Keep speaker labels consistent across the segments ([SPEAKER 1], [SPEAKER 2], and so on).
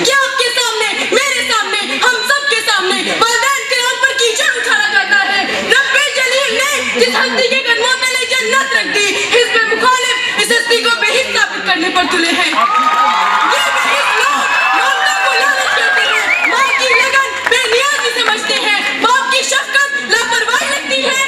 [SPEAKER 1] कि आपके सामने, मेरे सामने, हम सब के सामने वालिदैन किराम पर कीचड़ उठाना चाहता है। रब्बे जलील ने जिस हस्ती के कदमों तले जन्नत रख दी, हिज़्ब मुखालिफ इस हस्ती को बेहिस साबित करने पर तुले हैं। ये बेहिस लोग ममता को लानत कहते हैं, माँ की लगन बेनियाज़ी समझते हैं, बाप की शफकत लापरवाही लगती है।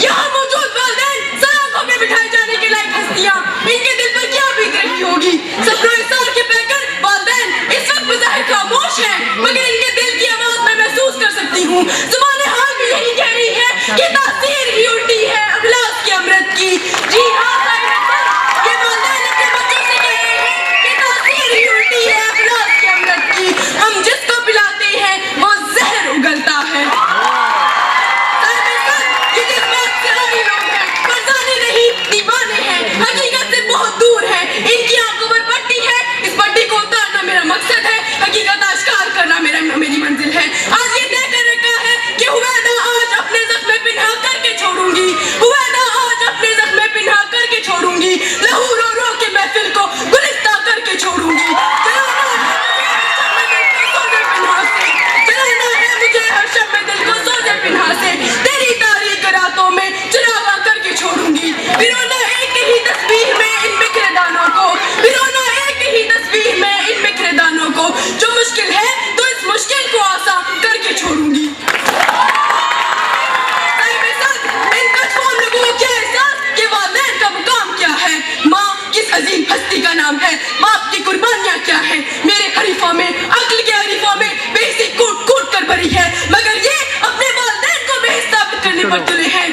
[SPEAKER 1] यहाँ मौजूद वालिदैन सलाखों पे बिठाए जाने के लायक हस्तियाँ, इनके दिल पर क्या बीत रही होगी। सब्र इसार के पैकर वालिदैन इस वक्त बज़ाहिर खामोश हैं, मगर इनके दिल की आवाज़ मैं महसूस कर सकती हूँ। ज़ुबान हाल भी यही कह रही है कि तासीर भी उल्टी है अबलास के अमृत की। जी हाँ साहिब सर, ये वालिदैन अपने बच्चों से कह रहे हैं कि तासीर ही उल्टी है अबलास के अमृत की। हम जिसको पिलाते हैं वो जहर उगलता है। साहिब सर, ये जज्बात से आए लोग हैं, फरजाने नहीं दीवाने हैं, हकीकत से बहुत दूर हैं। इनकी आंखों पर पट्टी है, इस पट्टी को उतारना मेरा मकसद है, हकीकत आश्कार करना मेरी मंजिल है। आज ये तय कर रखा है कि हुवैदा आज अपने ज़ख्म पिन्हा करके छोड़ूंगी, हुवैदा आज अपने ज़ख्म पिन्हा करके छोड़ूंगी, लहू रो रो के महफिल को गुलिस्ता करके छोड़ूंगी। जलाना है मुझे हर शब में दिल को सोजे पिन्हा से, तेरी तारीक रातों में चुरावा करके छोड़ूंगी। फिरोना एक ही तस्वीर में इन बिखरे दानों को, फिरोना एक ही तस्वीर में इन बिखरे दानों को, जो मुश्किल है तो इस मुश्किल को आसान करके छोड़ूंगी। अजीम हस्ती का नाम है, बाप की कुर्बानियां क्या है, मेरे हरीफों में अक्ल के हरीफों में बेइज्जती कूट कूट कर भरी है, मगर ये अपने वालिदैन को बेइज्जत साबित करने पर तुले हैं।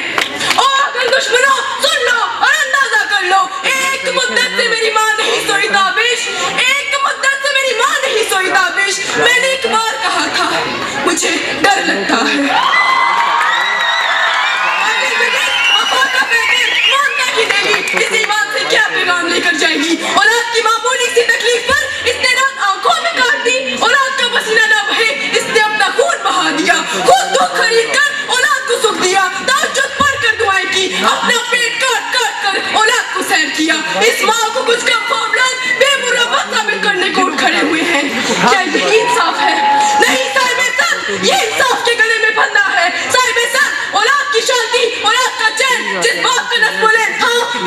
[SPEAKER 1] ओ अगर दुश्मनों सुन लो और अंदाजा कर लो, एक मुद्दत से मेरी माँ नहीं सोई ताबिश, एक मुद्दत से मेरी माँ नहीं सोई ताबिश। मैंने एक बार कहा था मुझे डर लगता है, इसी बात से क्या पैगाम लेकर जाएगी। औलाद की मामूली सी तकलीफ पर इसने रात आंखों में काट दी, औलाद का पसीना न बहे इसने अपना खून बहा दिया, खुद दुख खरीद कर औलाद को सुख दिया, तहज्जुद पढ़ कर दुआएं की, अपना पेट काट काट कर औलाद को सैर किया। इस माँ को कुछ कम कौम लोग बेमुरव्वत साबित करने को उठ खड़े हुए हैं। क्या यही इंसाफ है? नहीं साहिब सर, ये इंसाफ के गले में फंदा है। साहिब सर, औलाद की शांति, औलाद का चैन जिस बात का नस्ल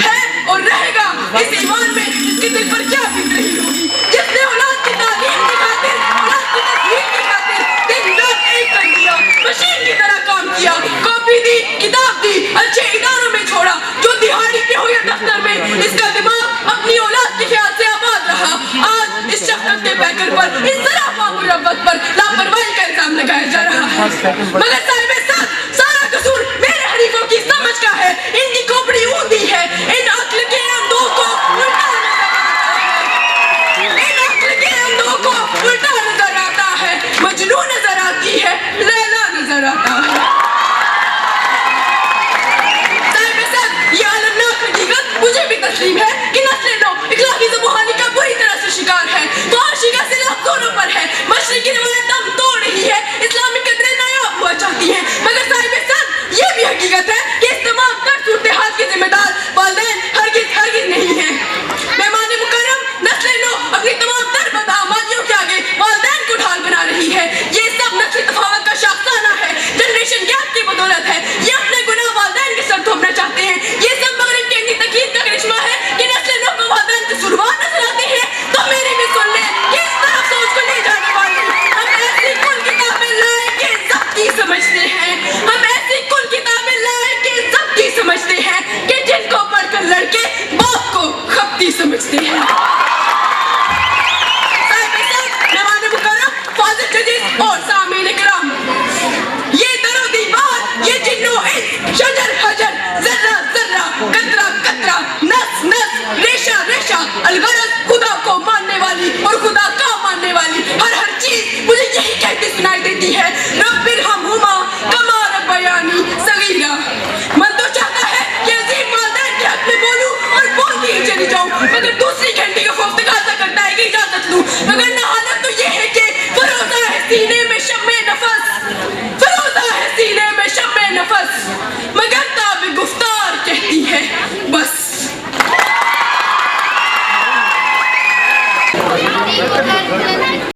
[SPEAKER 1] है और रहेगा, इस ईमान में इसके दिल पर क्या बीत रही होगी, जिसने औलाद की तालीम की खातिर, औलाद की तस्वीर की खातिर दिन रात एक कर दिया, मशीन की तरह काम किया, कॉपी दी, किताब दी, अच्छे इदारों में छोड़ा, जो दिहाड़ी पे हो या दफ्तर में, इसका दिमाग अपनी औलाद के ख्याल से आबाद रहा। आज इस शफकत के पैकर पर, इस तरह मुरव्वत पर लापरवाही का इल्जाम लगाया जा रहा है, मगर